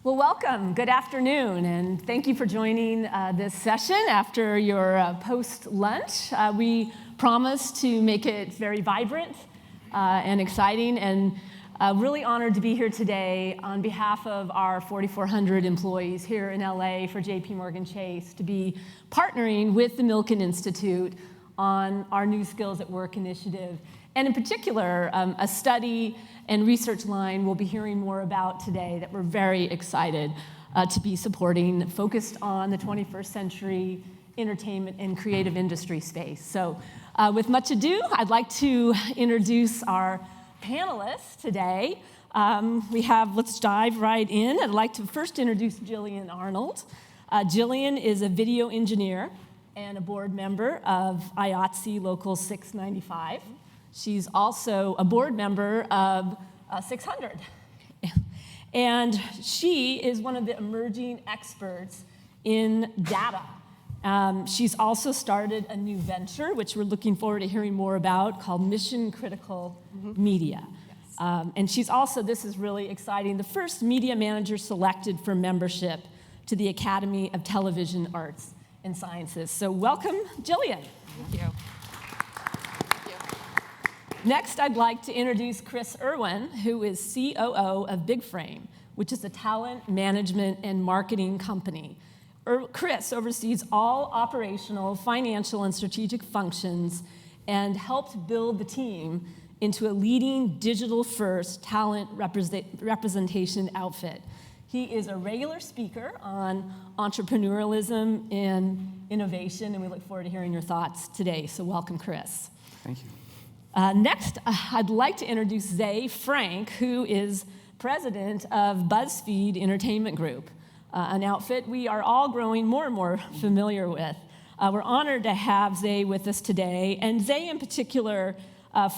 Well, welcome. Good afternoon, and thank you for joining this session after your post-lunch. We promise to make it very vibrant and exciting, and really honored to be here today on behalf of our 4,400 employees here in LA for JPMorgan Chase to be partnering with the Milken Institute on our New Skills at Work initiative. And in particular, a study and research line we'll be hearing more about today that we're very excited to be supporting, focused on the 21st century entertainment and creative industry space. So with much ado, I'd like to introduce our panelists today. Let's dive right in. I'd like to first introduce Jillian Arnold. Jillian is a video engineer and a board member of IATSE Local 695. She's also a board member of 600. And she is one of the emerging experts in data. She's also started a new venture, which we're looking forward to hearing more about, called Mission Critical Media. Yes. And she's also, this is really exciting, the first media manager selected for membership to the Academy of Television Arts and Sciences. So welcome, Jillian. Thank you. Next, I'd like to introduce Chris Irwin, who is COO of Big Frame, which is a talent management and marketing company. Chris oversees all operational, financial, and strategic functions and helped build the team into a leading digital-first talent representation outfit. He is a regular speaker on entrepreneurialism and innovation, and we look forward to hearing your thoughts today. So welcome, Chris. Thank you. Next, I'd like to introduce Zay Frank, who is president of BuzzFeed Entertainment Group, an outfit we are all growing more and more familiar with. We're honored to have Zay with us today, and Zay in particular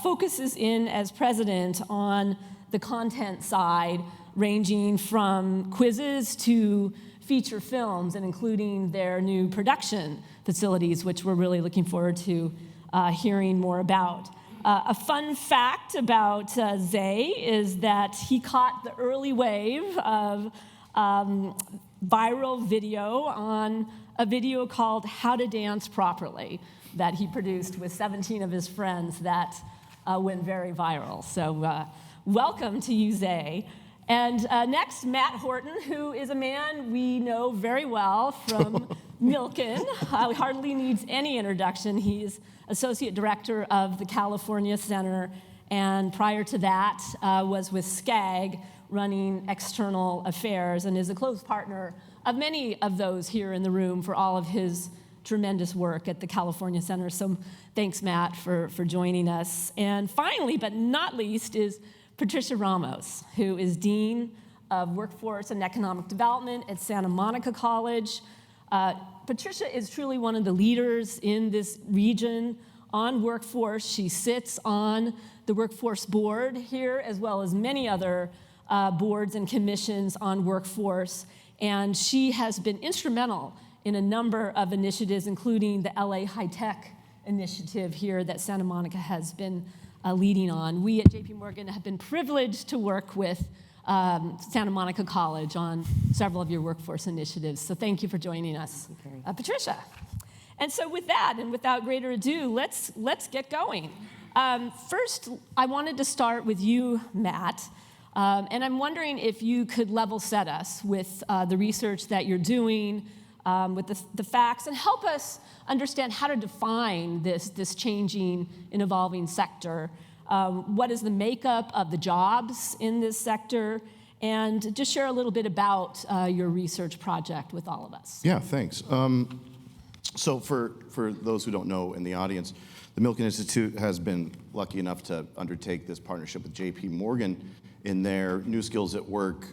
focuses in as president on the content side, ranging from quizzes to feature films, and including their new production facilities, which we're really looking forward to hearing more about. A fun fact about Zay is that he caught the early wave of viral video on a video called How to Dance Properly that he produced with 17 of his friends that went very viral. So welcome to you, Zay. And next, Matt Horton, who is a man we know very well from Milken. Hardly needs any introduction. He's Associate Director of the California Center, and prior to that was with SCAG, running external affairs, and is a close partner of many of those here in the room for all of his tremendous work at the California Center. So thanks, Matt, for joining us. And finally, but not least, is Patricia Ramos, who is Dean of Workforce and Economic Development at Santa Monica College. Patricia is truly one of the leaders in this region on workforce. She sits on the workforce board here, as well as many other boards and commissions on workforce. And she has been instrumental in a number of initiatives, including the LA High Tech initiative here that Santa Monica has been leading on. We at JPMorgan have been privileged to work with Santa Monica College on several of your workforce initiatives. So thank you for joining us, Patricia. And so with that, and without greater ado, let's get going. First, I wanted to start with you, Matt. And I'm wondering if you could level set us with the research that you're doing, with the facts, and help us understand how to define this changing and evolving sector. What is the makeup of the jobs in this sector? And just share a little bit about your research project with all of us. Yeah, thanks. So for those who don't know in the audience, the Milken Institute has been lucky enough to undertake this partnership with JPMorgan in their New Skills at Work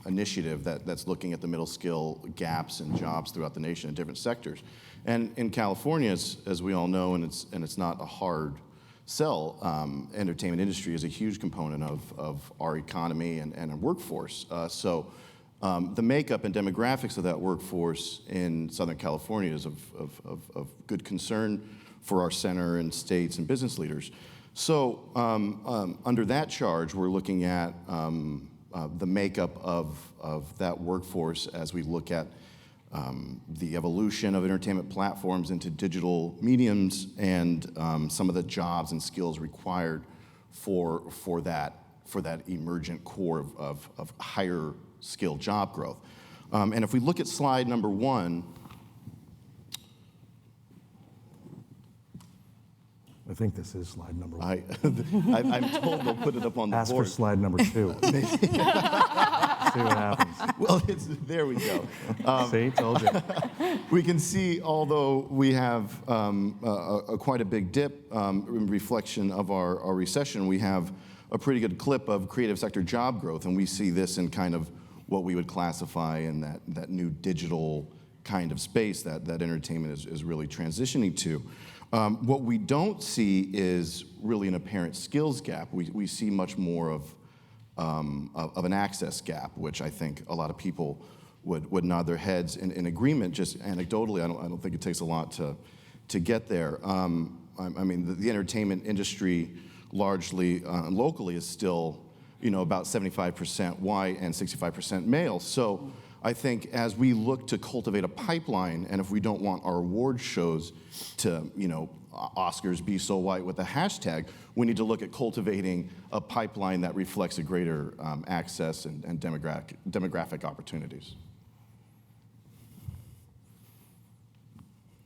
initiative that's looking at the middle skill gaps in jobs throughout the nation in different sectors. And in California, as we all know, and it's not a hard sell, entertainment industry is a huge component of our economy and our workforce. So the makeup and demographics of that workforce in Southern California is of good concern for our center and states and business leaders. So under that charge, we're looking at the makeup of that workforce as we look at the evolution of entertainment platforms into digital mediums and some of the jobs and skills required for that emergent core of higher skill job growth. And if we look at slide number 1, I think this is slide number 1. I'm told they'll put it up on the Ask board. for slide number 2. See what happens. Well, there we go. See, told you. We can see, although we have quite a big dip in reflection of our recession, we have a pretty good clip of creative sector job growth, and we see this in kind of what we would classify in that new digital kind of space that entertainment is really transitioning to. What we don't see is really an apparent skills gap. We see much more of an access gap, which I think a lot of people would nod their heads in agreement. Just anecdotally, I don't think it takes a lot to get there. I mean, the entertainment industry, largely locally, is still about 75% white and 65% male. So I think as we look to cultivate a pipeline, and if we don't want our award shows to, Oscars be so white with a hashtag, we need to look at cultivating a pipeline that reflects a greater access and demographic opportunities.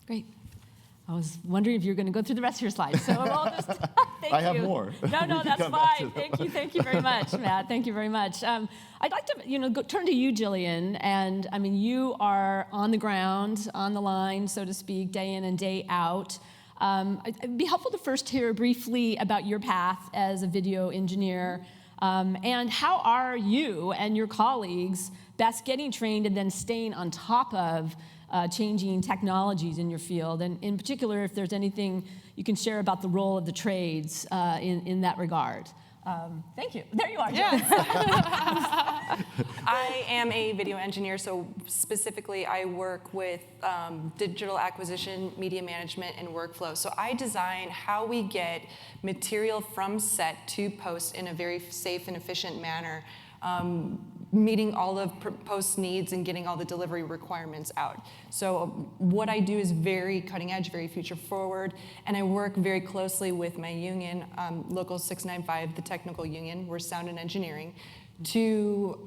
Great. I was wondering if you were going to go through the rest of your slides, so I'll just thank you. I have more. No, that's fine. Thank you very much, Matt. Thank you very much. I'd like to, turn to you, Jillian, and I mean, you are on the ground, on the line, so to speak, day in and day out. It'd be helpful to first hear briefly about your path as a video engineer, and how are you and your colleagues best getting trained and then staying on top of changing technologies in your field, and in particular, if there's anything you can share about the role of the trades in that regard. Thank you. There you are. Yes. I am a video engineer, so specifically I work with digital acquisition, media management, and workflow. So I design how we get material from set to post in a very safe and efficient manner, meeting all of post needs and getting all the delivery requirements out. So what I do is very cutting edge, very future forward, and I work very closely with my union, Local 695, the technical union, we're sound and engineering, to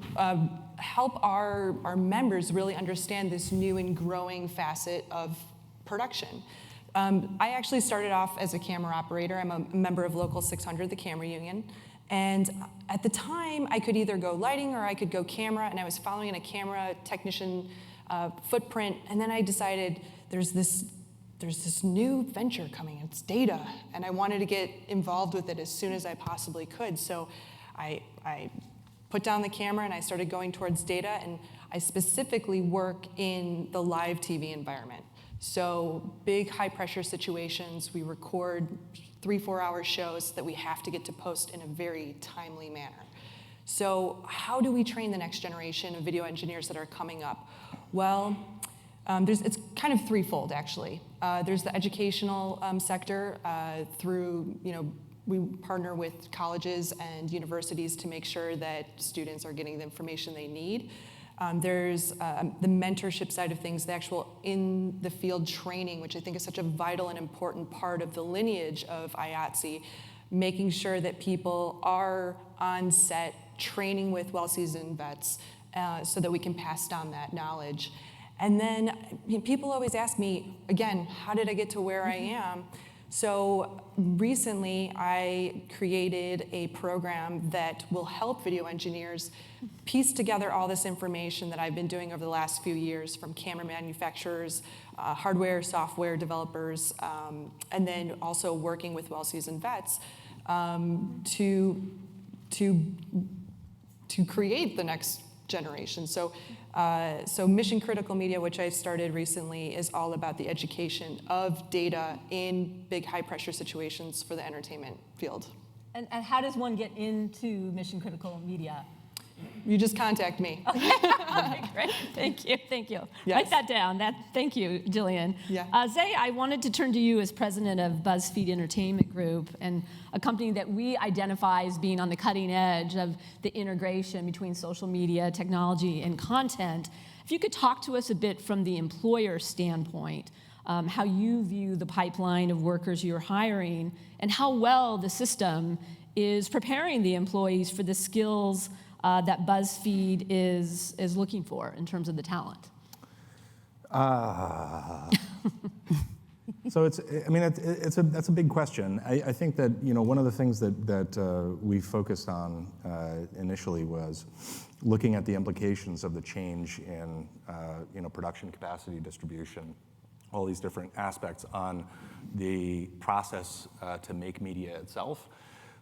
help our members really understand this new and growing facet of production. I actually started off as a camera operator. I'm a member of Local 600, the camera union. And at the time, I could either go lighting or I could go camera, and I was following a camera technician footprint, and then I decided there's this new venture coming, it's data, and I wanted to get involved with it as soon as I possibly could. So I put down the camera and I started going towards data, and I specifically work in the live TV environment. So big high pressure situations, we record 3-4 hour shows that we have to get to post in a very timely manner. So how do we train the next generation of video engineers that are coming up? Well, it's kind of threefold, actually. There's the educational sector through, we partner with colleges and universities to make sure that students are getting the information they need. There's the mentorship side of things, the actual in-the-field training, which I think is such a vital and important part of the lineage of IATSE, making sure that people are on set training with well-seasoned vets so that we can pass down that knowledge. And then people always ask me, again, how did I get to where I am? So recently, I created a program that will help video engineers piece together all this information that I've been doing over the last few years from camera manufacturers, hardware, software developers, and then also working with well-seasoned vets to create the next generation. So Mission Critical Media, which I started recently, is all about the education of data in big high-pressure situations for the entertainment field. And how does one get into Mission Critical Media? You just contact me. Okay, great. Thank you. Yes. Write that down. Thank you, Jillian. Yeah. Zay, I wanted to turn to you as president of BuzzFeed Entertainment Group, and a company that we identify as being on the cutting edge of the integration between social media, technology, and content. If you could talk to us a bit from the employer standpoint, how you view the pipeline of workers you're hiring, and how well the system is preparing the employees for the skills that BuzzFeed is looking for in terms of the talent. So that's a big question. I think that one of the things that we focused on initially was looking at the implications of the change in production capacity, distribution, all these different aspects on the process to make media itself.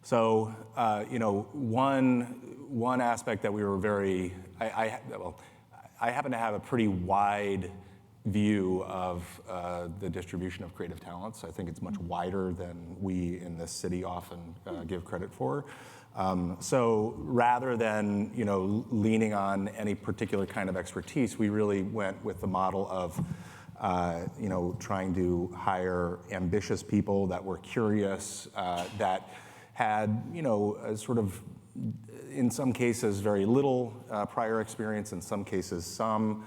So, one aspect that we were I happen to have a pretty wide view of the distribution of creative talents. I think it's much wider than we in this city often give credit for. So rather than leaning on any particular kind of expertise, we really went with the model of trying to hire ambitious people that were curious, that had, sort of, in some cases, very little prior experience, in some cases, some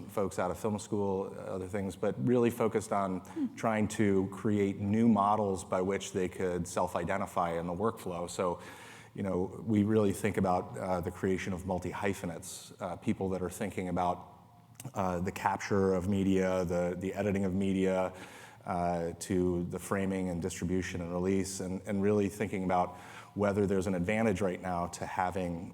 folks out of film school, other things, but really focused on trying to create new models by which they could self-identify in the workflow. So, we really think about the creation of multi-hyphenates, people that are thinking about the capture of media, the editing of media, to the framing and distribution and release, and really thinking about whether there's an advantage right now to having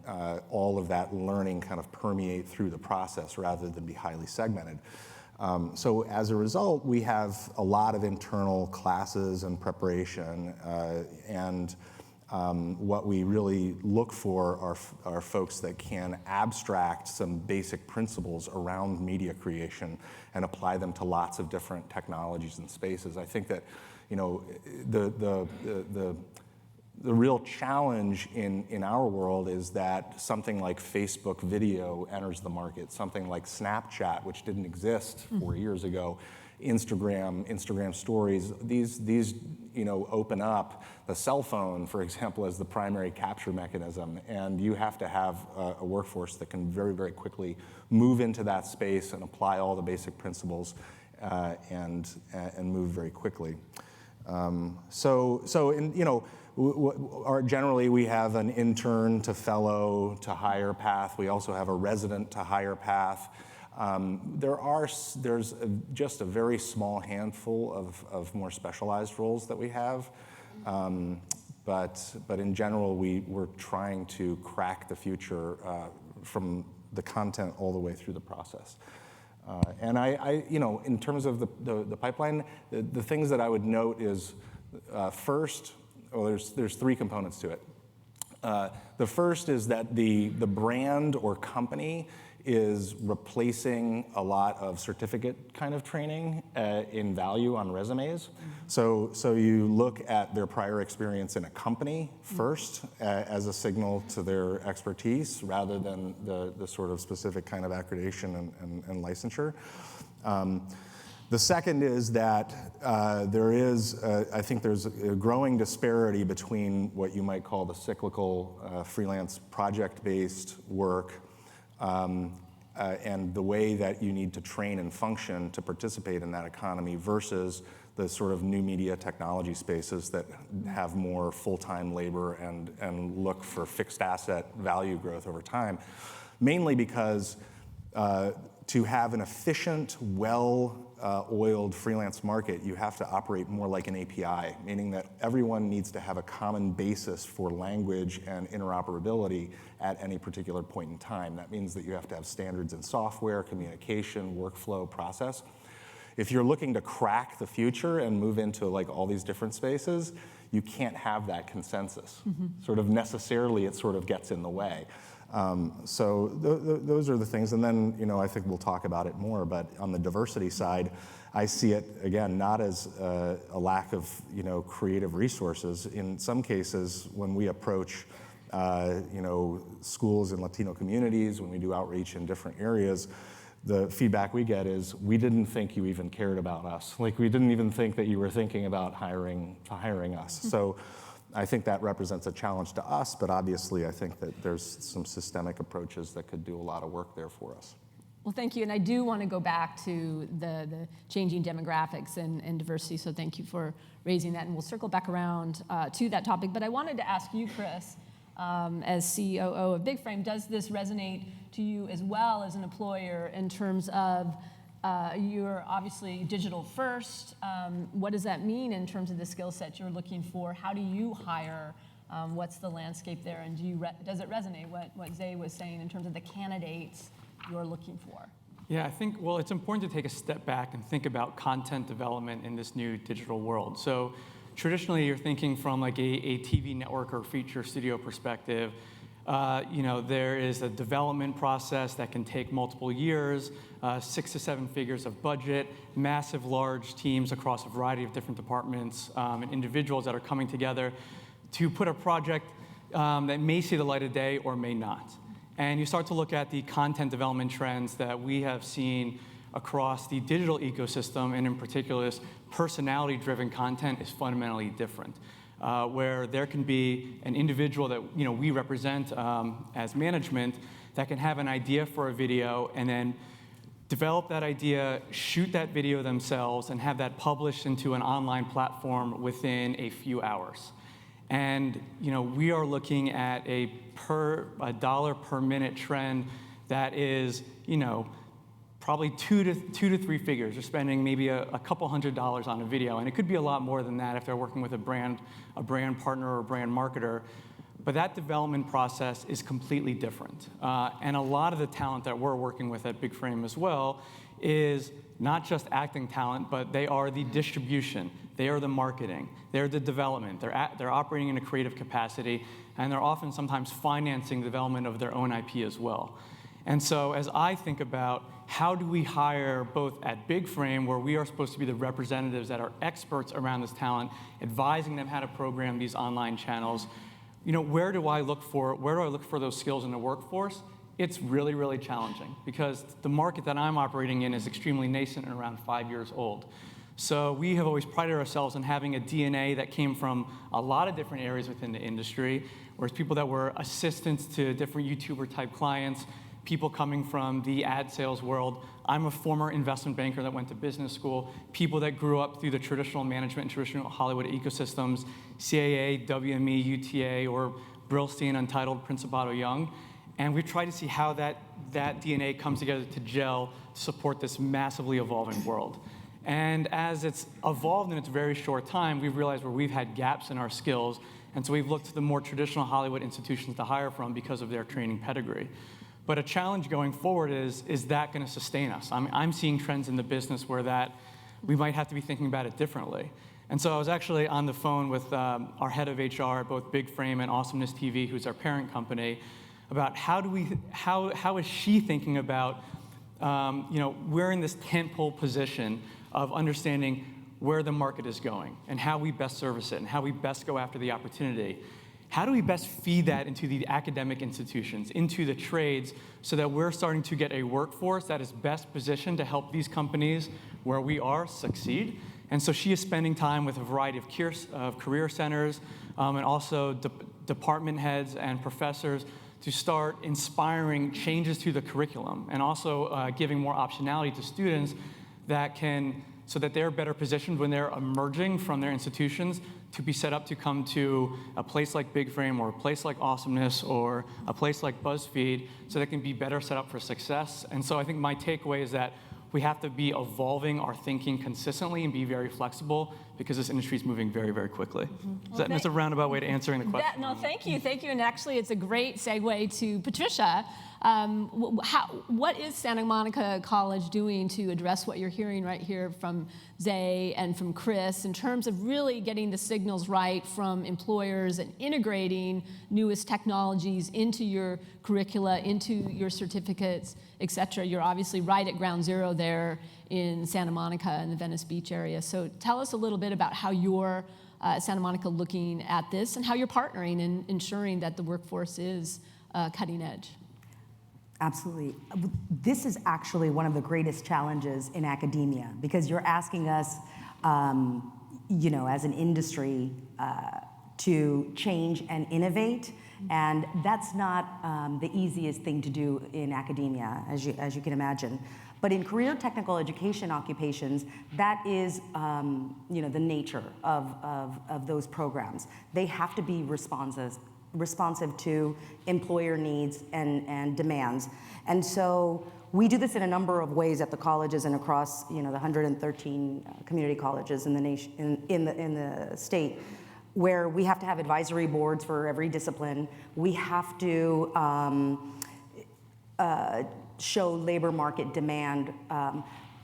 all of that learning kind of permeate through the process rather than be highly segmented. So as a result, we have a lot of internal classes and preparation, and what we really look for are folks that can abstract some basic principles around media creation and apply them to lots of different technologies and spaces. I think that the real challenge in our world is that something like Facebook video enters the market, something like Snapchat, which didn't exist 4 years ago, Instagram stories, these open up the cell phone, for example, as the primary capture mechanism, and you have to have a workforce that can very, very quickly move into that space and apply all the basic principles and move very quickly. Generally we have an intern to fellow to hire path. We also have a resident to hire path. There's just a very small handful of more specialized roles that we have, but in general we're trying to crack the future from the content all the way through the process. And in terms of the pipeline, the things that I would note is first, there's three components to it. The first is that the brand or company is replacing a lot of certificate kind of training in value on resumes. So you look at their prior experience in a company first as a signal to their expertise rather than the sort of specific kind of accreditation and licensure. The second is that I think there's a growing disparity between what you might call the cyclical freelance project-based work and the way that you need to train and function to participate in that economy versus the sort of new media technology spaces that have more full-time labor and look for fixed asset value growth over time, mainly because to have an efficient, well-oiled freelance market, you have to operate more like an API, meaning that everyone needs to have a common basis for language and interoperability at any particular point in time. That means that you have to have standards in software, communication, workflow, process. If you're looking to crack the future and move into like all these different spaces, you can't have that consensus. Sort of necessarily, it sort of gets in the way. So those are the things, and then I think we'll talk about it more. But on the diversity side, I see it again not as a lack of creative resources. In some cases, when we approach schools and Latino communities, when we do outreach in different areas, the feedback we get is, we didn't think you even cared about us. Like, we didn't even think that you were thinking about hiring us. So I think that represents a challenge to us, but obviously I think that there's some systemic approaches that could do a lot of work there for us. Well, thank you, and I do want to go back to the changing demographics and diversity, so thank you for raising that, and we'll circle back around to that topic. But I wanted to ask you, Chris, as COO of Big Frame, does this resonate to you as well as an employer in terms of you're obviously digital first? What does that mean in terms of the skill set you're looking for? How do you hire? What's the landscape there, and does it resonate what Zay was saying in terms of the candidates you're looking for? Yeah, I think, well, it's important to take a step back and think about content development in this new digital world. So traditionally, you're thinking from like a TV network or feature studio perspective. There is a development process that can take multiple years, 6 to 7 figures of budget, massive, large teams across a variety of different departments, and individuals that are coming together to put a project that may see the light of day or may not. And you start to look at the content development trends that we have seen across the digital ecosystem, and in particular, this personality-driven content is fundamentally different, where there can be an individual that we represent as management that can have an idea for a video and then develop that idea, shoot that video themselves, and have that published into an online platform within a few hours. And we are looking at a dollar per minute trend that is probably two to three figures. You're spending maybe a couple $100s on a video, and it could be a lot more than that if they're working with a brand partner or a brand marketer. But that development process is completely different. And a lot of the talent that we're working with at Big Frame as well is not just acting talent, but they are the distribution, they are the marketing, they're the development, they're operating in a creative capacity, and they're often sometimes financing the development of their own IP as well. And so as I think about how do we hire both at Big Frame, where we are supposed to be the representatives that are experts around this talent, advising them how to program these online channels, where do I look for those skills in the workforce? It's really, really challenging because the market that I'm operating in is extremely nascent and around 5 years old. So we have always prided ourselves on having a DNA that came from a lot of different areas within the industry, whereas people that were assistants to different YouTuber-type clients, people coming from the ad sales world. I'm a former investment banker that went to business school, people that grew up through the traditional management and traditional Hollywood ecosystems, CAA, WME, UTA, or Brillstein, Untitled, Principato Young. And we've tried to see how that DNA comes together to gel to support this massively evolving world. And as it's evolved in its very short time, we've realized where we've had gaps in our skills, and so we've looked to the more traditional Hollywood institutions to hire from because of their training pedigree. But a challenge going forward is that going to sustain us? I'm seeing trends in the business where that we might have to be thinking about it differently. And so I was actually on the phone with our head of HR at both Big Frame and Awesomeness TV, who's our parent company, about how is she thinking about, we're in this tentpole position of understanding where the market is going and how we best service it and how we best go after the opportunity. How do we best feed that into the academic institutions, into the trades, so that we're starting to get a workforce that is best positioned to help these companies where we are succeed? And so she is spending time with a variety of career centers and also department heads and professors to start inspiring changes to the curriculum and also giving more optionality to students so that they're better positioned when they're emerging from their institutions to be set up to come to a place like Big Frame or a place like Awesomeness or a place like BuzzFeed so they can be better set up for success. And so I think my takeaway is that we have to be evolving our thinking consistently and be very flexible because this industry is moving very, very quickly. Well, That's a roundabout way to answering the question. No, thank you. And actually, it's a great segue to Patricia. What is Santa Monica College doing to address what you're hearing right here from Zay and from Chris in terms of really getting the signals right from employers and integrating newest technologies into your curricula, into your certificates, et cetera? You're obviously right at ground zero there in Santa Monica and the Venice Beach area. So tell us a little bit about how you're Santa Monica looking at this, and how you're partnering and ensuring that the workforce is cutting edge. Absolutely. This is actually one of the greatest challenges in academia, because you're asking us, as an industry, to change and innovate, and that's not the easiest thing to do in academia, as you can imagine. But in career technical education occupations, that is, the nature of those programs. They have to be responsive to employer needs and demands. And so we do this in a number of ways at the colleges and across, the 113 community colleges in the nation, in the state, where we have to have advisory boards for every discipline. We have to show labor market demand,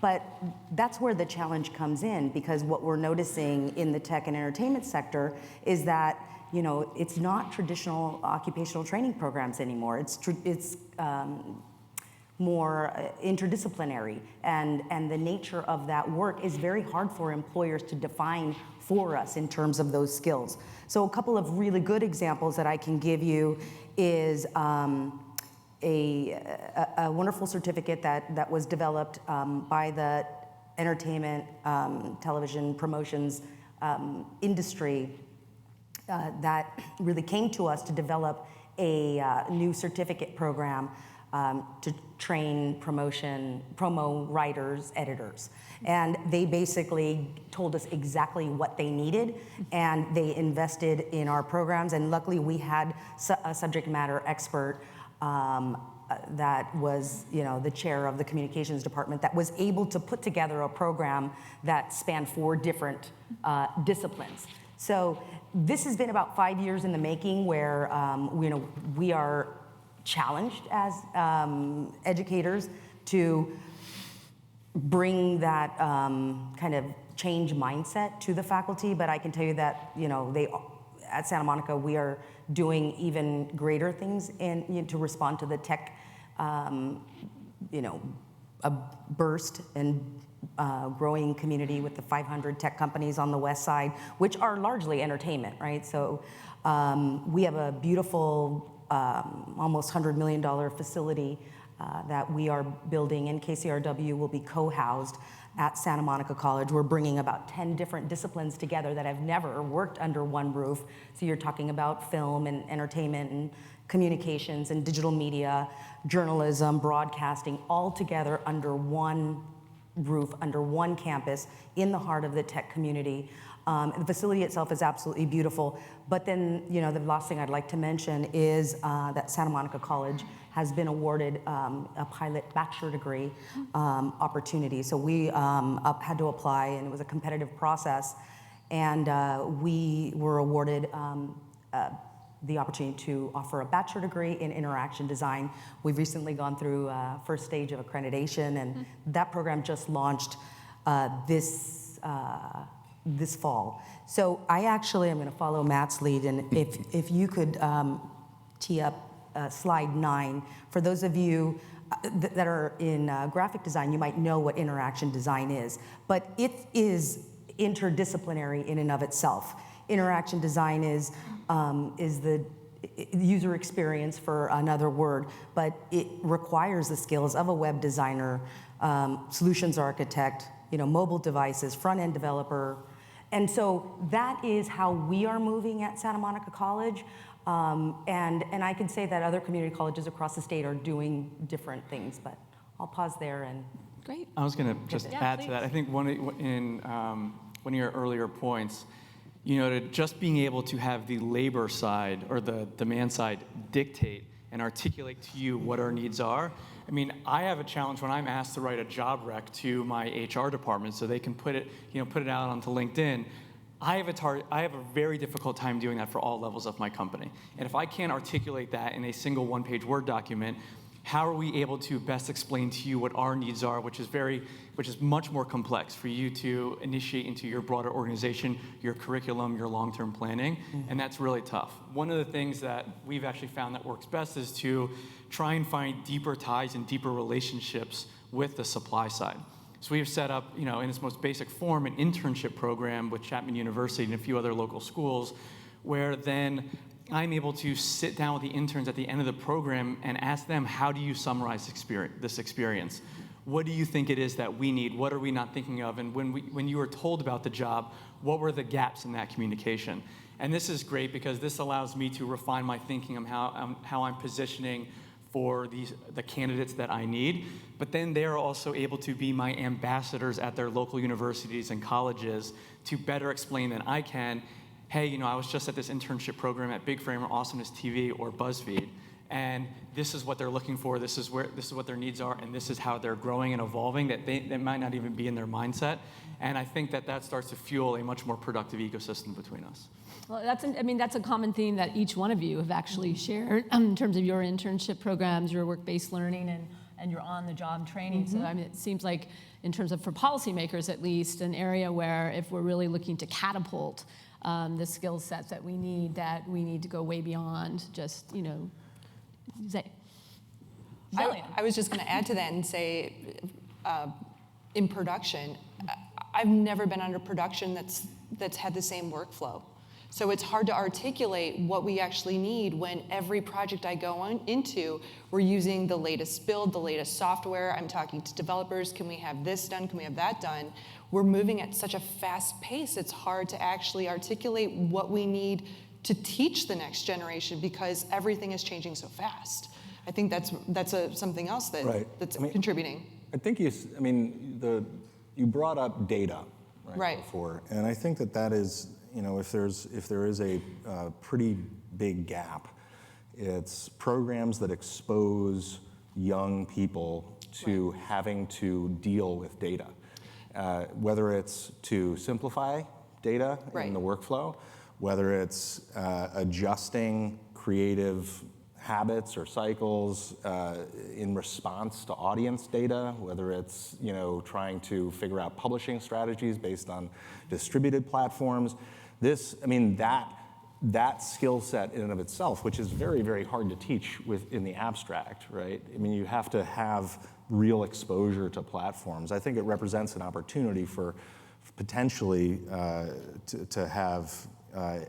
but that's where the challenge comes in, because what we're noticing in the tech and entertainment sector is that it's not traditional occupational training programs anymore. It's more interdisciplinary, and the nature of that work is very hard for employers to define for us in terms of those skills. So a couple of really good examples that I can give you is a wonderful certificate that was developed by the entertainment, television promotions industry that really came to us to develop a new certificate program to train promo writers, editors. And they basically told us exactly what they needed, and they invested in our programs. And luckily, we had a subject matter expert that was, the chair of the communications department, that was able to put together a program that spanned 4 different disciplines. So this has been about 5 years in the making, where we are challenged as educators to bring that kind of change mindset to the faculty. But I can tell you that at Santa Monica, we are doing even greater things to respond to the tech, a burst and growing community with the 500 tech companies on the west side, which are largely entertainment, right? So we have a beautiful, almost $100 million facility that we are building, and KCRW will be co-housed at Santa Monica College. We're bringing about 10 different disciplines together that have never worked under one roof. So you're talking about film and entertainment and communications and digital media, journalism, broadcasting, all together under one roof, under one campus, in the heart of the tech community. The facility itself is absolutely beautiful. But then, the last thing I'd like to mention is that Santa Monica College has been awarded a pilot bachelor degree opportunity. So we had to apply, and it was a competitive process. And we were awarded the opportunity to offer a bachelor degree in interaction design. We've recently gone through first stage of accreditation, and that program just launched this fall. So I actually am going to follow Matt's lead, and if you could tee up slide 9. For those of you that are in graphic design, you might know what interaction design is, but it is interdisciplinary in and of itself. Interaction design is the user experience, for another word, but it requires the skills of a web designer, solutions architect, mobile devices, front-end developer. And so that is how we are moving at Santa Monica College. And I can say that other community colleges across the state are doing different things, but I'll pause there and. Great. I was going to just add to that. I think one of your earlier points, to just being able to have the labor side or the demand side dictate and articulate to you what our needs are. I mean, I have a challenge when I'm asked to write a job rec to my HR department so they can put it out onto LinkedIn. I have a very difficult time doing that for all levels of my company. And if I can't articulate that in a single one-page Word document, how are we able to best explain to you what our needs are, which is much more complex for you to initiate into your broader organization, your curriculum, your long-term planning, and that's really tough. One of the things that we've actually found that works best is to try and find deeper ties and deeper relationships with the supply side. So we have set up, in its most basic form, an internship program with Chapman University and a few other local schools, where then I'm able to sit down with the interns at the end of the program and ask them, how do you summarize this experience? What do you think it is that we need? What are we not thinking of? And when you were told about the job, what were the gaps in that communication? And this is great because this allows me to refine my thinking on how I'm positioning for the candidates that I need. But then they're also able to be my ambassadors at their local universities and colleges to better explain than I can, hey, I was just at this internship program at Big Frame or Awesomeness TV or BuzzFeed, and this is what they're looking for, this is what their needs are, and this is how they're growing and evolving, that might not even be in their mindset. And I think that starts to fuel a much more productive ecosystem between us. Well, that's a common theme that each one of you have actually shared in terms of your internship programs, your work-based learning, and your on-the-job training. So it seems like, in terms of for policymakers at least, an area where if we're really looking to catapult the skill sets that we need to go way beyond just, I was just going to add to that and say, in production, I've never been under production that's had the same workflow. So it's hard to articulate what we actually need when every project I go into, we're using the latest build, the latest software. I'm talking to developers, can we have this done, can we have that done? We're moving at such a fast pace, it's hard to actually articulate what we need to teach the next generation because everything is changing so fast. I think that's something else that's contributing. I think you brought up data Right. before, and I think that is, if there is a pretty big gap, it's programs that expose young people to having to deal with data, whether it's to simplify data in the workflow, whether it's adjusting creative habits or cycles in response to audience data, whether it's trying to figure out publishing strategies based on distributed platforms. That skill set in and of itself, which is very, very hard to teach in the abstract, right? You have to have real exposure to platforms. I think it represents an opportunity for potentially to have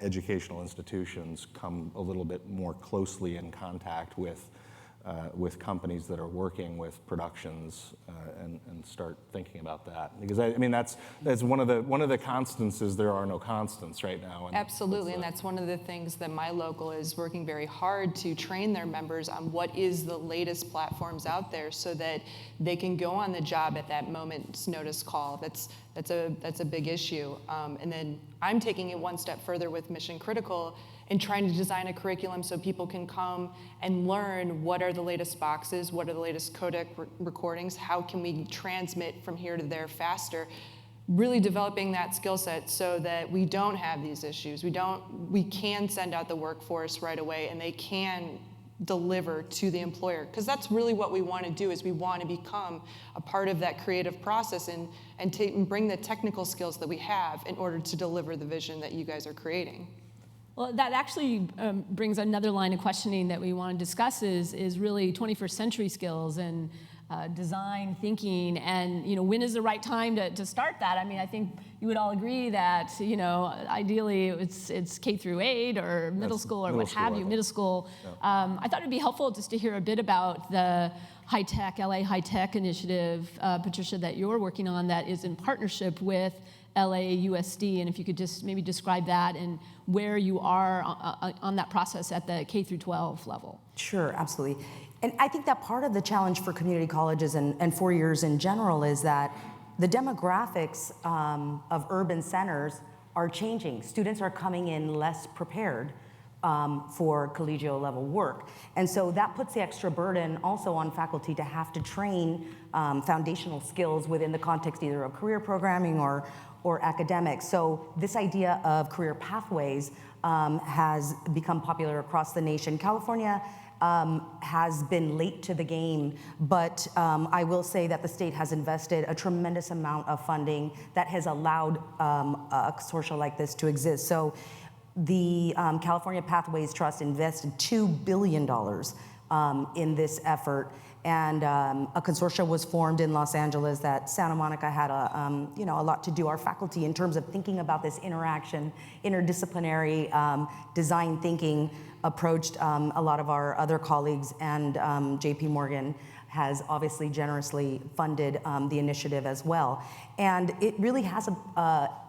educational institutions come a little bit more closely in contact with companies that are working with productions and start thinking about that, because that's one of the constants is there are no constants right now. Absolutely, and that's one of the things that my local is working very hard to train their members on what is the latest platforms out there so that they can go on the job at that moment's notice call. That's a big issue, and then I'm taking it one step further with Mission Critical and trying to design a curriculum so people can come and learn what are the latest boxes, what are the latest codec recordings, how can we transmit from here to there faster, really developing that skill set so that we don't have these issues. We can send out the workforce right away and they can deliver to the employer, because that's really what we want to do, is we want to become a part of that creative process and bring the technical skills that we have in order to deliver the vision that you guys are creating. Well, that actually brings another line of questioning that we want to discuss is really 21st century skills and design thinking, and when is the right time to start that? I think you would all agree that ideally it's K through 8 or middle school or what have you, middle school. Yeah. I thought it'd be helpful just to hear a bit about the LA High Tech initiative, Patricia, that you're working on that is in partnership with LAUSD, and if you could just maybe describe that and where you are on that process at the K through 12 level. Sure, absolutely. And I think that part of the challenge for community colleges and 4 years in general is that the demographics of urban centers are changing. Students are coming in less prepared for collegial level work. And so that puts the extra burden also on faculty to have to train foundational skills within the context either of career programming or academics. So this idea of career pathways has become popular across the nation. California has been late to the game, but I will say that the state has invested a tremendous amount of funding that has allowed a consortium like this to exist. So the California Pathways Trust invested $2 billion in this effort. And a consortium was formed in Los Angeles that Santa Monica had a lot to do. Our faculty, in terms of thinking about this interaction, interdisciplinary design thinking, approached a lot of our other colleagues, and JP Morgan has obviously generously funded the initiative as well. And it really has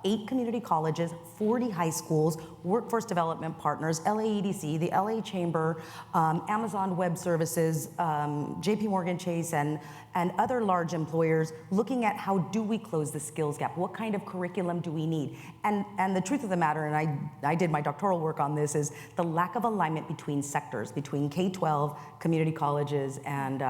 8 community colleges, 40 high schools, workforce development partners, LAEDC, the LA Chamber, Amazon Web Services, JP Morgan Chase, and other large employers looking at how do we close the skills gap? What kind of curriculum do we need? And the truth of the matter, and I did my doctoral work on this, is the lack of alignment between sectors, between K-12, community colleges, and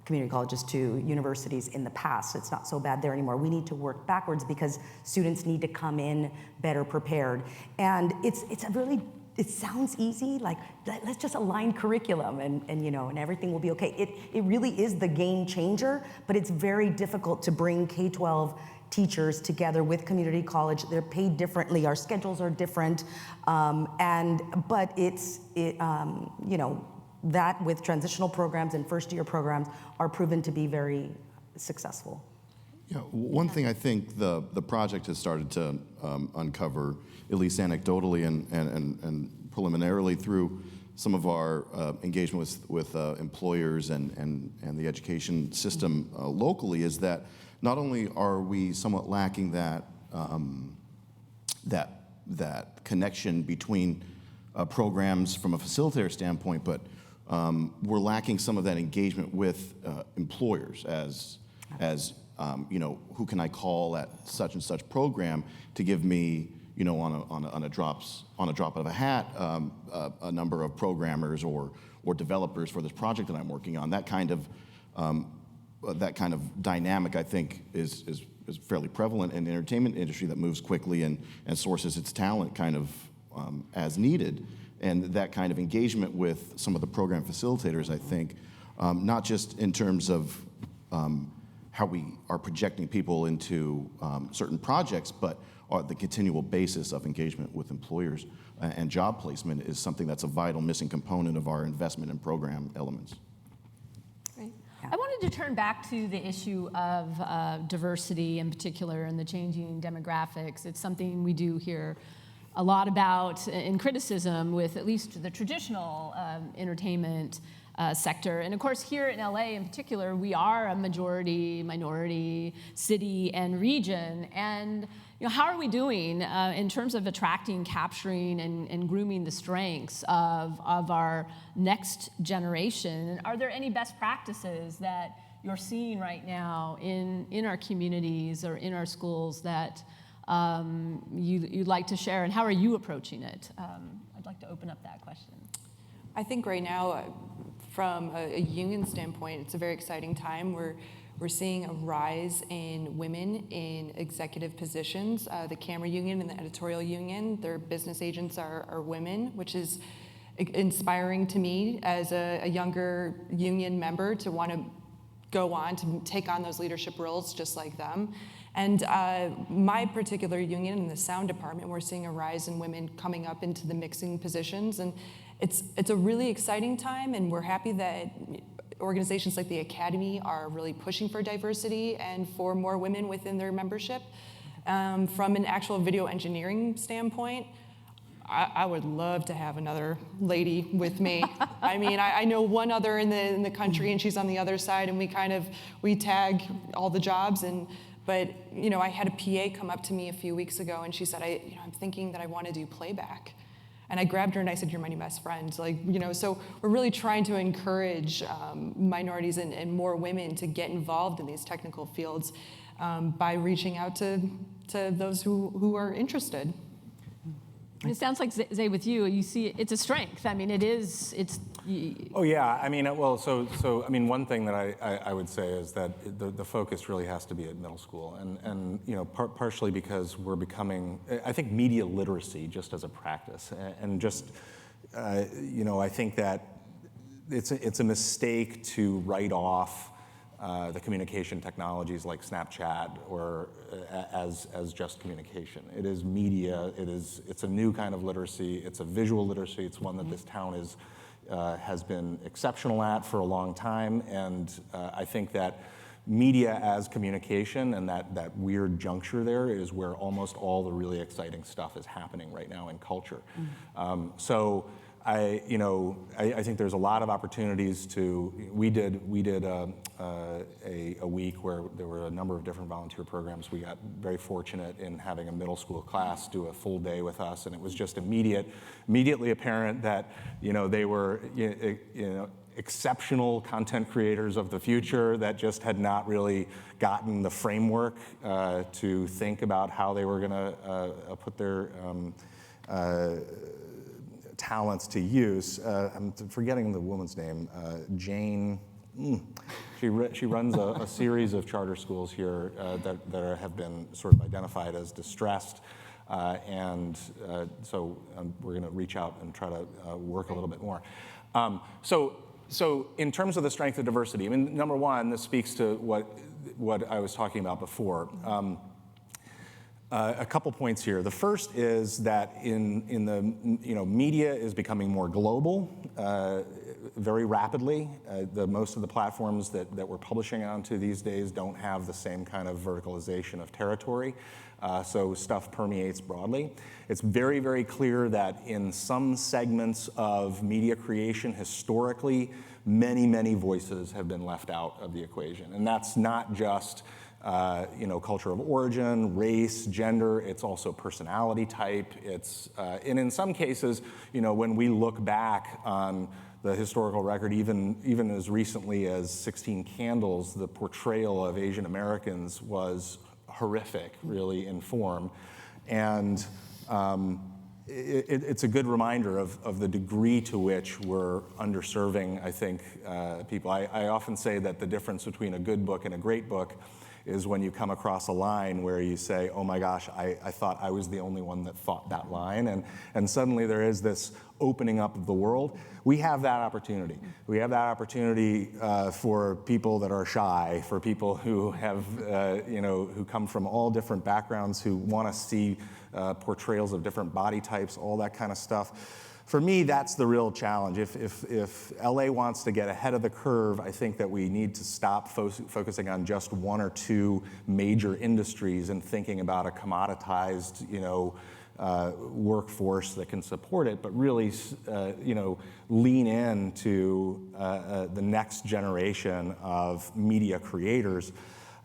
community colleges to universities in the past. It's not so bad there anymore. We need to work backwards because students need to come in better prepared. And it sounds easy, like let's just align curriculum and everything will be okay. It really is the game changer, but it's very difficult to bring K-12 teachers together with community college. They're paid differently, our schedules are different, but that with transitional programs and first-year programs are proven to be very successful. Yeah, one thing I think the project has started to uncover, at least anecdotally and preliminarily through some of our engagement with employers and the education system locally, is that not only are we somewhat lacking that connection between programs from a facilitator standpoint, but we're lacking some of that engagement with employers as who can I call at such and such program to give me, on a drop of a hat, a number of programmers or developers for this project that I'm working on. That kind of dynamic, I think, is fairly prevalent in the entertainment industry that moves quickly and sources its talent kind of as needed. And that kind of engagement with some of the program facilitators, I think, not just in terms of how we are projecting people into certain projects, but the continual basis of engagement with employers and job placement is something that's a vital missing component of our investment in program elements. Great. I wanted to turn back to the issue of diversity in particular and the changing demographics. It's something we do hear a lot about in criticism with at least the traditional entertainment sector. And of course, here in LA in particular, we are a minority city and region. And how are we doing in terms of attracting, capturing, and grooming the strengths of our next generation? And are there any best practices that you're seeing right now in our communities or in our schools that you'd like to share, and how are you approaching it? I'd like to open up that question. I think right now, from a union standpoint, it's a very exciting time. We're seeing a rise in women in executive positions. The camera union and the editorial union, their business agents are women, which is inspiring to me as a younger union member to want to go on to take on those leadership roles just like them. And my particular union in the sound department, we're seeing a rise in women coming up into the mixing positions. And it's a really exciting time, and we're happy that organizations like the Academy are really pushing for diversity and for more women within their membership. From an actual video engineering standpoint, I would love to have another lady with me. I mean, I know one other in the country, and she's on the other side, and we tag all the jobs. But I had a PA come up to me a few weeks ago, and she said, I'm thinking that I want to do playback. And I grabbed her and I said, you're my new best friend. So we're really trying to encourage minorities and more women to get involved in these technical fields by reaching out to those who are interested. It sounds like, Zay, with you see it's a strength. I mean, it's. Oh yeah, I mean, well, so one thing that I would say is that the focus really has to be at middle school, and partially because we're becoming, I think, media literacy just as a practice, and just, I think that it's a mistake to write off the communication technologies like Snapchat or as just communication. It is media. It's a new kind of literacy. It's a visual literacy. It's one that this town has been exceptional at for a long time, and I think that media as communication and that weird juncture there is where almost all the really exciting stuff is happening right now in culture. So I think there's a lot of opportunities to. We did a week where there were a number of different volunteer programs. We got very fortunate in having a middle school class do a full day with us, and it was just immediately apparent that they were exceptional content creators of the future that just had not really gotten the framework to think about how they were going to put their talents to use. I'm forgetting the woman's name, Jane. She runs a series of charter schools here that have been sort of identified as distressed, and so we're going to reach out and try to work a little bit more. So in terms of the strength of diversity, I mean, number one, this speaks to what I was talking about before. A couple points here. The first is that in the media is becoming more global very rapidly. Most of the platforms that we're publishing onto these days don't have the same kind of verticalization of territory, so stuff permeates broadly. It's very, very clear that in some segments of media creation historically, many, many voices have been left out of the equation, and that's not just culture of origin, race, gender. It's also personality type. And in some cases, when we look back on the historical record, even as recently as 16 Candles, the portrayal of Asian Americans was horrific, really, in form. And it's a good reminder of the degree to which we're underserving, I think, people. I often say that the difference between a good book and a great book is when you come across a line where you say, oh my gosh, I thought I was the only one that thought that line, and suddenly there is this opening up of the world. We have that opportunity. We have that opportunity for people that are shy, for people who have, who come from all different backgrounds, who want to see portrayals of different body types, all that kind of stuff. For me, that's the real challenge. If LA wants to get ahead of the curve, I think that we need to stop focusing on just one or two major industries and thinking about a commoditized, workforce that can support it, but really, lean into the next generation of media creators.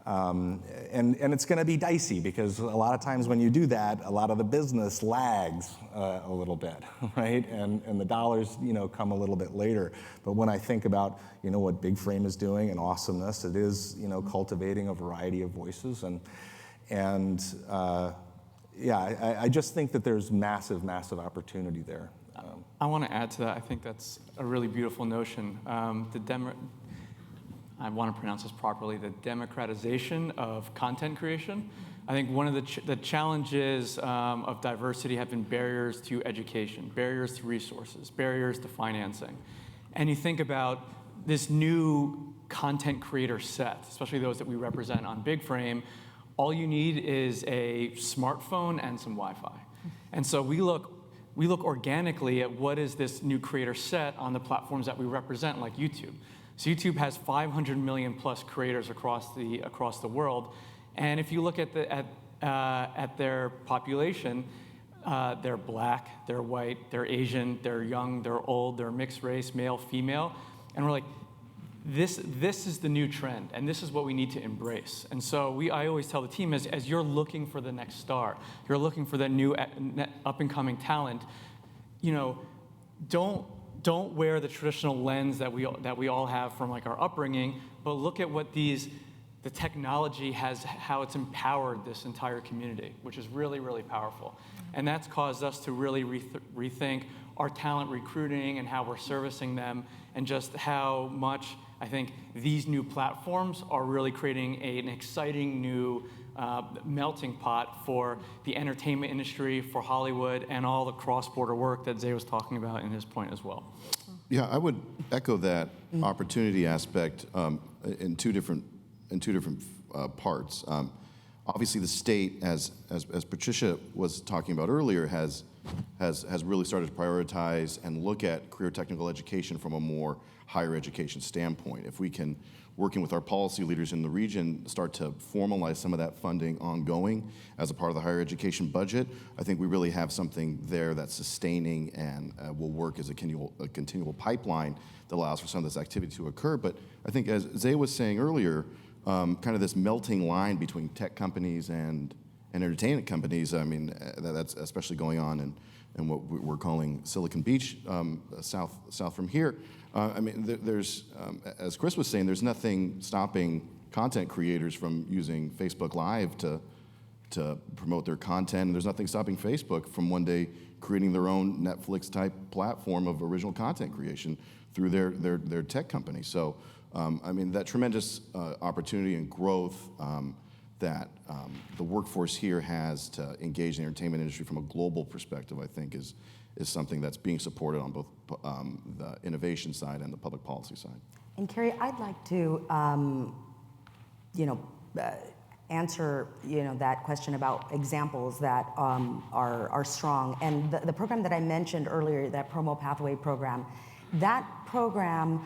And it's going to be dicey because a lot of times when you do that, a lot of the business lags a little bit, right? And the dollars, come a little bit later. But when I think about, what Big Frame is doing and awesomeness, it is, cultivating a variety of voices. I just think that there's massive, massive opportunity there. I want to add to that. I think that's a really beautiful notion. I want to pronounce this properly, the democratization of content creation. I think one of the challenges of diversity have been barriers to education, barriers to resources, barriers to financing. And you think about this new content creator set, especially those that we represent on Big Frame, all you need is a smartphone and some Wi-Fi. And so we look organically at what is this new creator set on the platforms that we represent, like YouTube. So YouTube has 500 million plus creators across the world, and if you look at their population, they're black, they're white, they're Asian, they're young, they're old, they're mixed race, male, female, and we're like, this is the new trend, and this is what we need to embrace. And so I always tell the team, as you're looking for the next star, you're looking for that new up-and-coming talent, don't wear the traditional lens that we all have from like our upbringing, but look at what the technology has, how it's empowered this entire community, which is really, really powerful. And that's caused us to really rethink our talent recruiting and how we're servicing them, and just how much I think these new platforms are really creating an exciting new melting pot for the entertainment industry, for Hollywood, and all the cross-border work that Zay was talking about in his point as well. Yeah, I would echo that opportunity aspect in two different parts. Obviously, the state, as Patricia was talking about earlier, has has really started to prioritize and look at career technical education from a more higher education standpoint. If we can, working with our policy leaders in the region, start to formalize some of that funding ongoing as a part of the higher education budget, I think we really have something there that's sustaining and will work as a continual pipeline that allows for some of this activity to occur. But I think, as Zay was saying earlier, kind of this melting line between tech companies and entertainment companies, I mean, that's especially going on in what we're calling Silicon Beach, south from here. I mean, there's, as Chris was saying, there's nothing stopping content creators from using Facebook Live to promote their content. And there's nothing stopping Facebook from one day creating their own Netflix-type platform of original content creation through their tech company. So, I mean, that tremendous opportunity and growth that the workforce here has to engage the entertainment industry from a global perspective, I think, is something that's being supported on both the innovation side and the public policy side. And Carrie, I'd like to, answer, that question about examples that are strong. And the program that I mentioned earlier, that Promo Pathway program, that program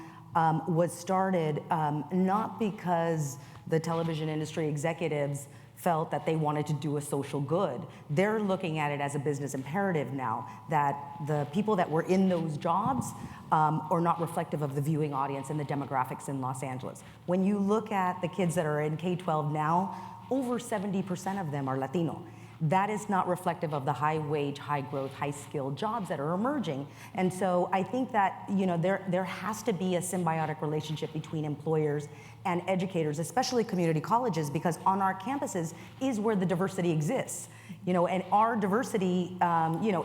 was started not because the television industry executives felt that they wanted to do a social good. They're looking at it as a business imperative now, that the people that were in those jobs are not reflective of the viewing audience and the demographics in Los Angeles. When you look at the kids that are in K-12 now, over 70% of them are Latino. That is not reflective of the high wage, high growth, high skilled jobs that are emerging. And so I think that there has to be a symbiotic relationship between employers and educators, especially community colleges, because on our campuses is where the diversity exists. And our diversity,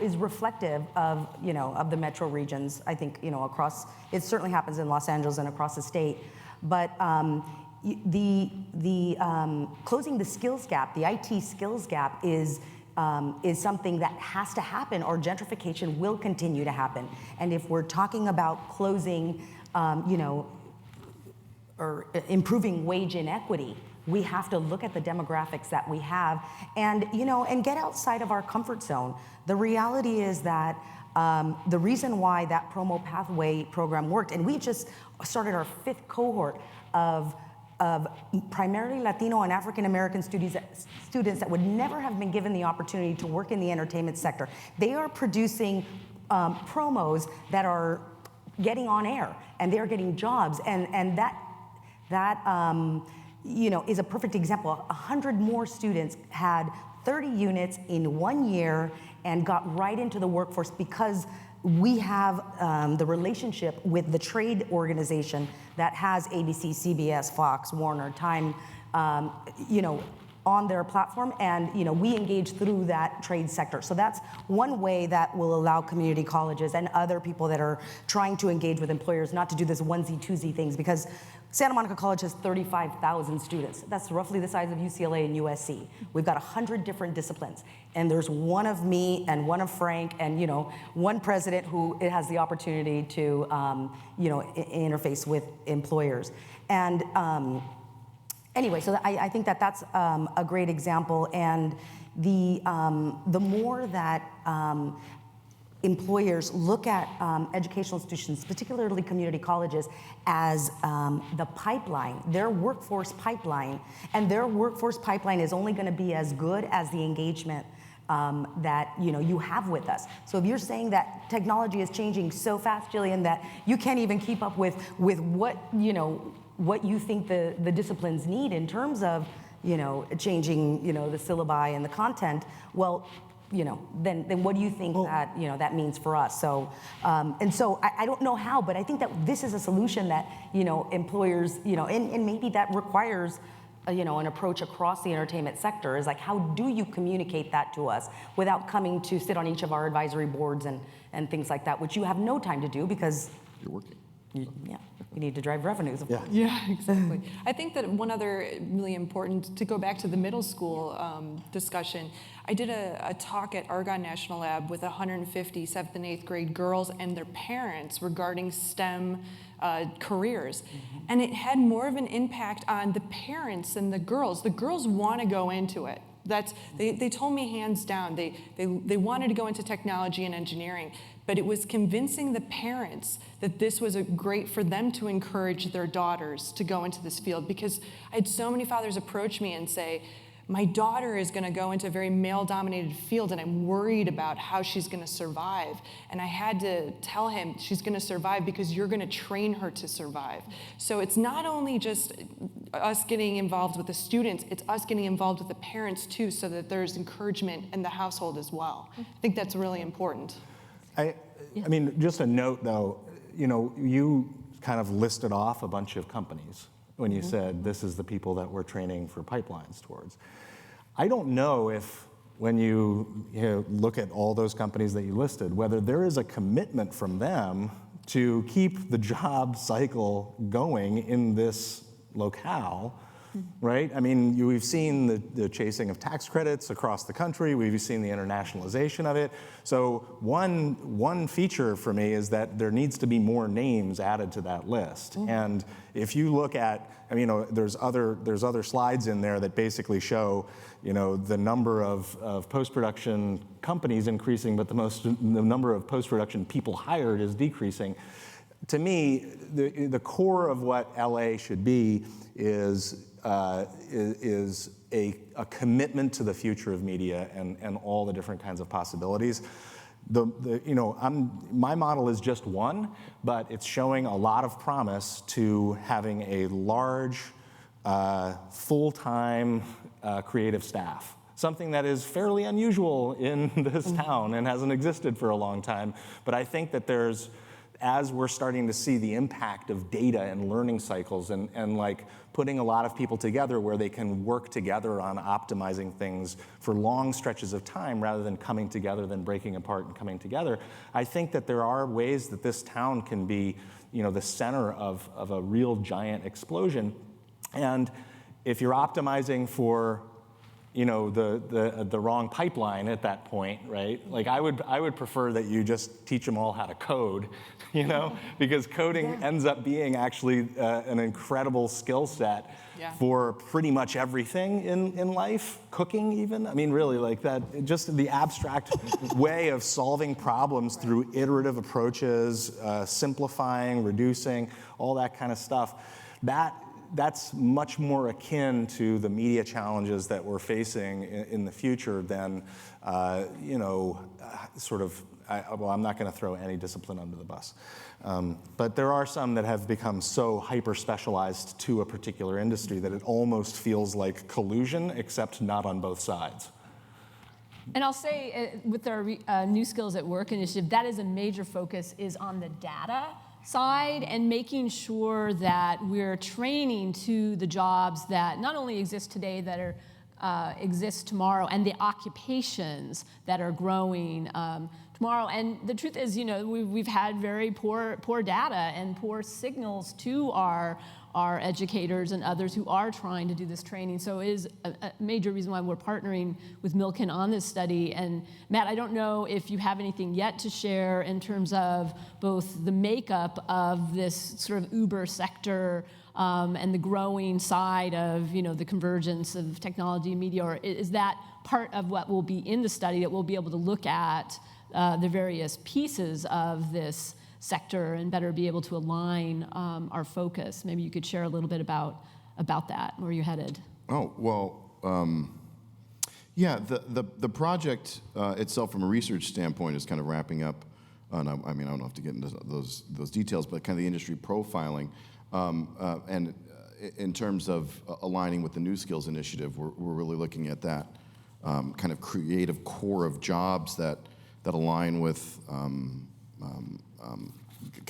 is reflective of, of the metro regions. I think, across, it certainly happens in Los Angeles and across the state. But the closing the skills gap, the IT skills gap, is something that has to happen, or gentrification will continue to happen. And if we're talking about closing, or improving wage inequity, we have to look at the demographics that we have, and and get outside of our comfort zone. The reality is that the reason why that Promo Pathway program worked, and we just started our 5th cohort of primarily Latino and African American students that would never have been given the opportunity to work in the entertainment sector. They are producing promos that are getting on air, and they're getting jobs, and that is a perfect example. 100 more students had 30 units in 1 year and got right into the workforce because we have the relationship with the trade organization that has ABC, CBS, Fox, Warner, Time, on their platform, and we engage through that trade sector. So that's one way that will allow community colleges and other people that are trying to engage with employers not to do this onesie twosie things, because Santa Monica College has 35,000 students. That's roughly the size of UCLA and USC. We've got 100 different disciplines, and there's one of me and one of Frank and one president who it has the opportunity to interface with employers. And anyway, so I think that that's a great example, and the more that employers look at educational institutions, particularly community colleges, as the pipeline, their workforce pipeline, and their workforce pipeline is only going to be as good as the engagement that you have with us. So if you're saying that technology is changing so fast, Jillian, that you can't even keep up with what what you think the disciplines need in terms of changing the syllabi and the content, well, then what do you think that means for us? So, and so I don't know how, but I think that this is a solution that, employers, and maybe that requires, an approach across the entertainment sector, is like, how do you communicate that to us without coming to sit on each of our advisory boards and things like that, which you have no time to do because You're working. Yeah, we need to drive revenues, of course. Yeah, exactly. I think that one other really important, to go back to the middle school discussion, I did a talk at Argonne National Lab with 150 7th and 8th grade girls and their parents regarding STEM careers. And it had more of an impact on the parents than the girls. The girls want to go into it. They told me hands down, they wanted to go into technology and engineering, but it was convincing the parents that this was great for them to encourage their daughters to go into this field, because I had so many fathers approach me and say, my daughter is going to go into a very male-dominated field, and I'm worried about how she's going to survive. And I had to tell him she's going to survive because you're going to train her to survive. So it's not only just us getting involved with the students, it's us getting involved with the parents too, so that there's encouragement in the household as well. I think that's really important. I mean, just a note though, you kind of listed off a bunch of companies when you said this is the people that we're training for pipelines towards. I don't know if when you look at all those companies that you listed, whether there is a commitment from them to keep the job cycle going in this locale, right? I mean, we've seen the chasing of tax credits across the country. We've seen the internationalization of it. So one feature for me is that there needs to be more names added to that list. And if you look at, there's other slides in there that basically show, the number of post-production companies increasing, but the number of post-production people hired is decreasing. To me, the core of what LA should be is a commitment to the future of media and all the different kinds of possibilities. My model is just one, but it's showing a lot of promise to having a large, full-time creative staff. Something that is fairly unusual in this town and hasn't existed for a long time. But I think that as we're starting to see the impact of data and learning cycles and like putting a lot of people together where they can work together on optimizing things for long stretches of time rather than coming together, then breaking apart and coming together, I think that there are ways that this town can be, the center of a real giant explosion. And if you're optimizing for the wrong pipeline at that point, right? Like I would prefer that you just teach them all how to code, because coding ends up being actually an incredible skill set for pretty much everything in life, cooking even. I mean, really, like that, just the abstract way of solving problems through iterative approaches, simplifying, reducing, all that kind of stuff. That's much more akin to the media challenges that we're facing in the future than, I'm not going to throw any discipline under the bus. But there are some that have become so hyper-specialized to a particular industry that it almost feels like collusion, except not on both sides. And I'll say, with our New Skills at Work initiative, that is a major focus, is on the data side and making sure that we're training to the jobs that not only exist today, that are exist tomorrow, and the occupations that are growing tomorrow. And the truth is, we've had very poor data and poor signals to our educators and others who are trying to do this training. So it is a major reason why we're partnering with Milken on this study. And Matt, I don't know if you have anything yet to share in terms of both the makeup of this sort of Uber sector and the growing side of the convergence of technology and media, or is that part of what will be in the study that we'll be able to look at the various pieces of this sector and better be able to align our focus? Maybe you could share a little bit about that, where you're headed. Oh, well, the project itself from a research standpoint is kind of wrapping up. I don't have to get into those details, but kind of the industry profiling. And in terms of aligning with the New Skills Initiative, we're really looking at that kind of creative core of jobs that align with kind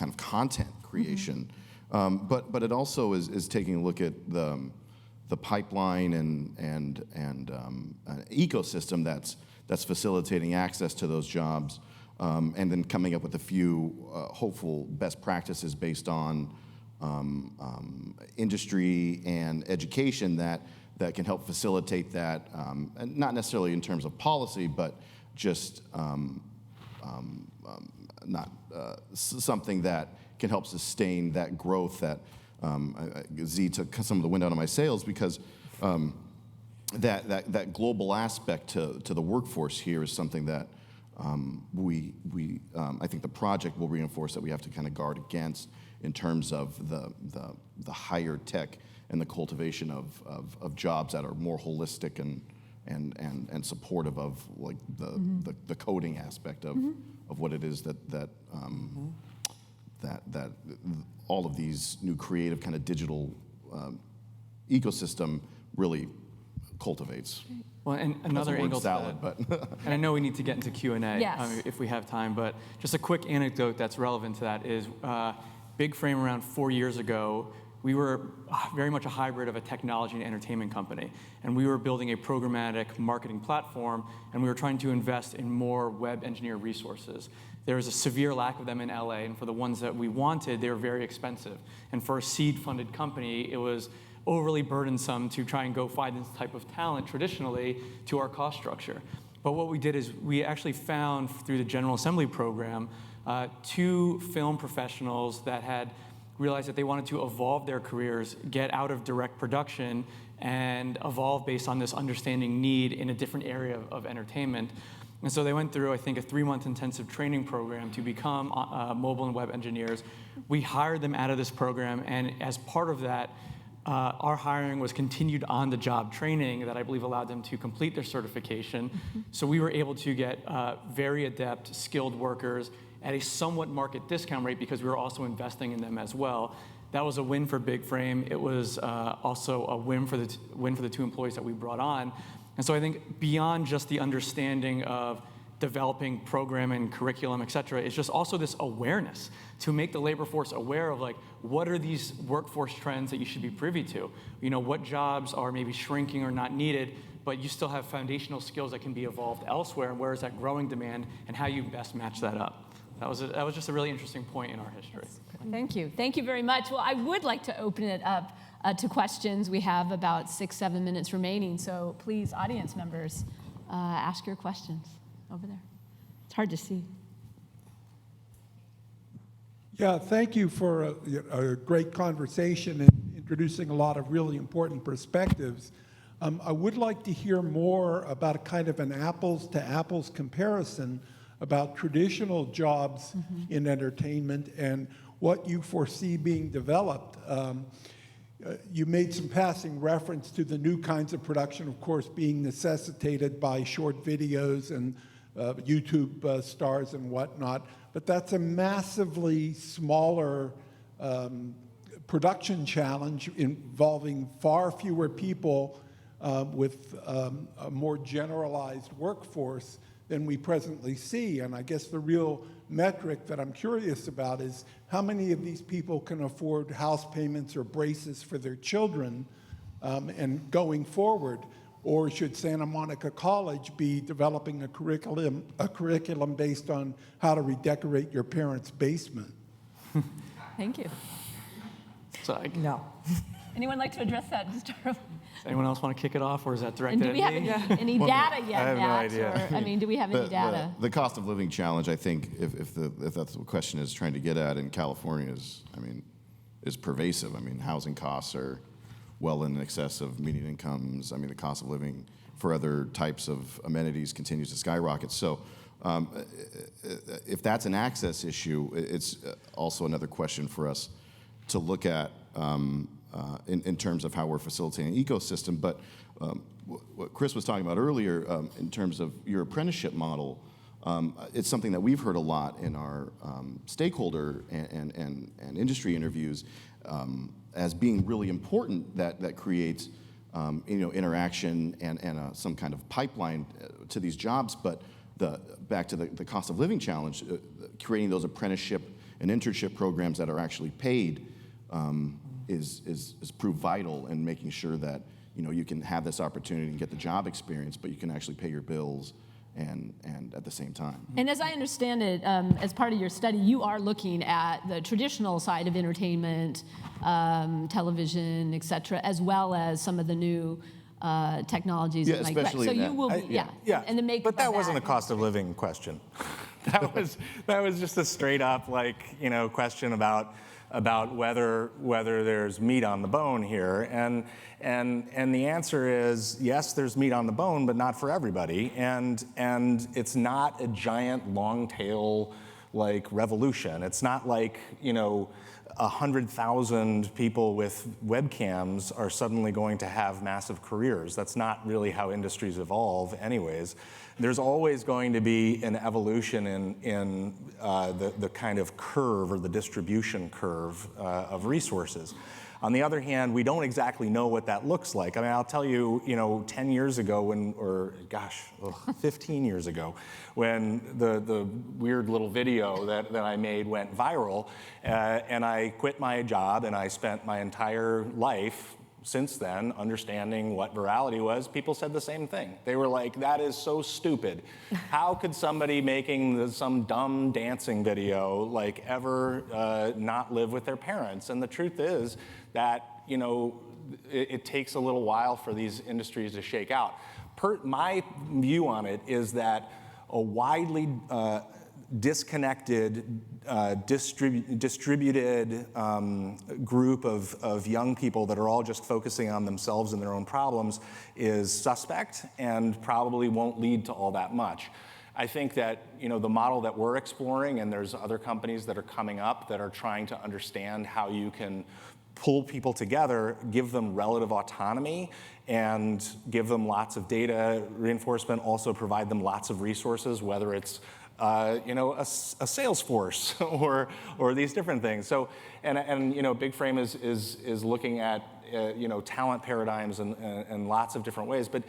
of content creation. But it also is taking a look at the pipeline and ecosystem that's facilitating access to those jobs, and then coming up with a few hopeful best practices based on industry and education that can help facilitate that, and not necessarily in terms of policy, but just something that can help sustain that growth that Z took some of the wind out of my sails, because that global aspect to the workforce here is something that I think the project will reinforce that we have to kind of guard against in terms of the higher tech and the cultivation of jobs that are more holistic and supportive of like the coding aspect of what it is that all of these new creative kind of digital ecosystem really cultivates. Well, and another angle to salad, that, but and I know we need to get into Q&A Yes. If we have time, but just a quick anecdote that's relevant to that is Big Frame around 4 years ago, we were very much a hybrid of a technology and entertainment company, and we were building a programmatic marketing platform, and we were trying to invest in more web engineer resources. There was a severe lack of them in LA, and for the ones that we wanted, they were very expensive. And for a seed-funded company, it was overly burdensome to try and go find this type of talent traditionally to our cost structure. But what we did is we actually found through the General Assembly program 2 film professionals that had realized that they wanted to evolve their careers, get out of direct production, and evolve based on this understanding need in a different area of entertainment. And so they went through, I think, a 3-month intensive training program to become mobile and web engineers. We hired them out of this program, and as part of that, our hiring was continued on-the-job training that I believe allowed them to complete their certification. So we were able to get very adept, skilled workers at a somewhat market discount rate because we were also investing in them as well. That was a win for Big Frame. It was also a win for the 2 employees that we brought on. And so I think beyond just the understanding of developing program and curriculum, et cetera, it's just also this awareness to make the labor force aware of like, what are these workforce trends that you should be privy to? You know, what jobs are maybe shrinking or not needed, but you still have foundational skills that can be evolved elsewhere, and where is that growing demand, and how you best match that up. That was just a really interesting point in our history. Thank you. Thank you very much. Well, I would like to open it up to questions. We have about 6-7 minutes remaining, so please, audience members, ask your questions over there. It's hard to see. Yeah, thank you for a great conversation and introducing a lot of really important perspectives. I would like to hear more about a kind of an apples-to-apples comparison about traditional jobs in entertainment and what you foresee being developed. You made some passing reference to the new kinds of production, of course, being necessitated by short videos and YouTube stars and whatnot, but that's a massively smaller production challenge involving far fewer people with a more generalized workforce than we presently see. And I guess the real metric that I'm curious about is how many of these people can afford house payments or braces for their children and going forward? Or should Santa Monica College be developing a curriculum based on how to redecorate your parents' basement? Thank you. So No. Anyone like to address that? Does anyone else want to kick it off, or is that And directed do we at have me? any data yet, I have no Matt? idea. Or, I mean, do we have any data? The cost of living challenge, I think, if that's what the question is trying to get at in California, is pervasive. I mean, housing costs are well in excess of median incomes. I mean, the cost of living for other types of amenities continues to skyrocket. So if that's an access issue, it's also another question for us to look at in terms of how we're facilitating an ecosystem. But what Chris was talking about earlier in terms of your apprenticeship model, it's something that we've heard a lot in our stakeholder and industry interviews as being really important, that creates interaction and some kind of pipeline to these jobs. But back to the cost of living challenge, creating those apprenticeship and internship programs that are actually paid is proved vital in making sure that you can have this opportunity and get the job experience, but you can actually pay your bills and at the same time. And as I understand it, as part of your study, you are looking at the traditional side of entertainment, television, et cetera, as well as some of the new technologies. Yeah, and especially so in you that. will be, Yeah, and the make. but that wasn't a cost of living question. that was just a straight up question about about whether there's meat on the bone here, and the answer is yes, there's meat on the bone, but not for everybody, and it's not a giant long tail like revolution. It's not like 100,000 people with webcams are suddenly going to have massive careers. That's not really how industries evolve anyways. There's always going to be an evolution in the kind of curve or the distribution curve of resources. On the other hand, we don't exactly know what that looks like. I mean, I'll tell you, 10 years ago 15 years ago, when the weird little video that I made went viral, and I quit my job and I spent my entire life since then understanding what virality was, people said the same thing. They were like, that is so stupid. How could somebody making some dumb dancing video like ever not live with their parents? And the truth is that, it takes a little while for these industries to shake out. My view on it is that a widely disconnected, distributed group of young people that are all just focusing on themselves and their own problems is suspect and probably won't lead to all that much. I think that the model that we're exploring, and there's other companies that are coming up that are trying to understand how you can pull people together, give them relative autonomy, and give them lots of data reinforcement, also provide them lots of resources, whether it's a sales force or these different things. So, and Big Frame is looking at talent paradigms and lots of different ways. But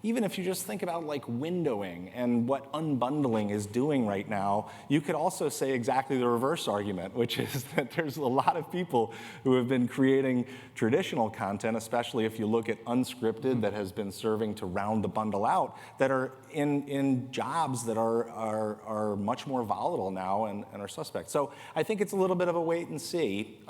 even if you just think about like windowing and what unbundling is doing right now, you could also say exactly the reverse argument, which is that there's a lot of people who have been creating traditional content, especially if you look at unscripted that has been serving to round the bundle out, that are in jobs that are much more volatile now and are suspect. So I think it's a little bit of a wait and see.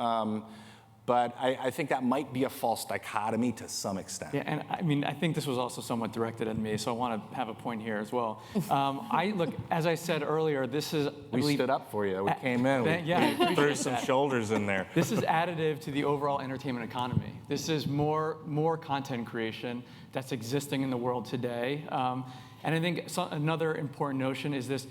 But I think that might be a false dichotomy to some extent. Yeah, and I mean, I think this was also somewhat directed at me, so I want to have a point here as well. Look, as I said earlier, this is... We stood up for you. We came in. We threw some shoulders in there. This is additive to the overall entertainment economy. This is more content creation that's existing in the world today. And I think another important notion is this.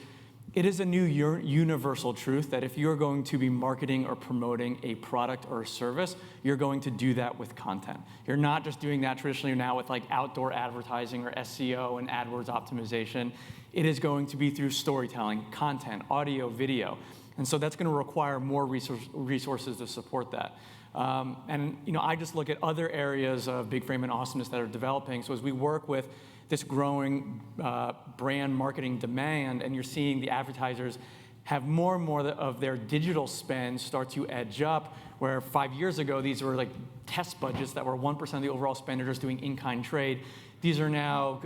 It is a new universal truth that if you're going to be marketing or promoting a product or a service, you're going to do that with content. You're not just doing that traditionally now with like outdoor advertising or SEO and AdWords optimization. It is going to be through storytelling, content, audio, video. And so that's going to require more resources to support that. And I just look at other areas of Big Frame and Awesomeness that are developing. So as we work with this growing brand marketing demand, and you're seeing the advertisers have more and more of their digital spend start to edge up, where 5 years ago, these were like test budgets that were 1% of the overall spend, or just doing in-kind trade. These are now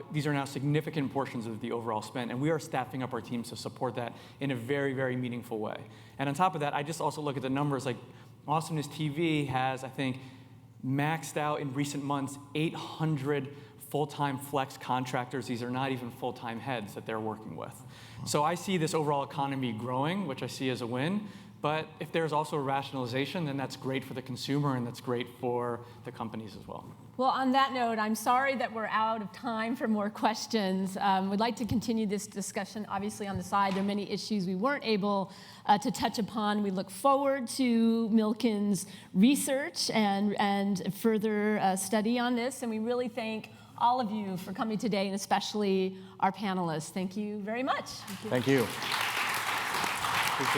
significant portions of the overall spend, and we are staffing up our teams to support that in a very, very meaningful way. And on top of that, I just also look at the numbers. Like Awesomeness TV has, I think, maxed out in recent months 800 full-time flex contractors. These are not even full-time heads that they're working with. So I see this overall economy growing, which I see as a win. But if there's also a rationalization, then that's great for the consumer and that's great for the companies as well. Well, on that note, I'm sorry that we're out of time for more questions. We'd like to continue this discussion, obviously, on the side. There are many issues we weren't able to touch upon. We look forward to Milken's research and further study on this. And we really thank all of you for coming today, and especially our panelists. Thank you very much. Thank you.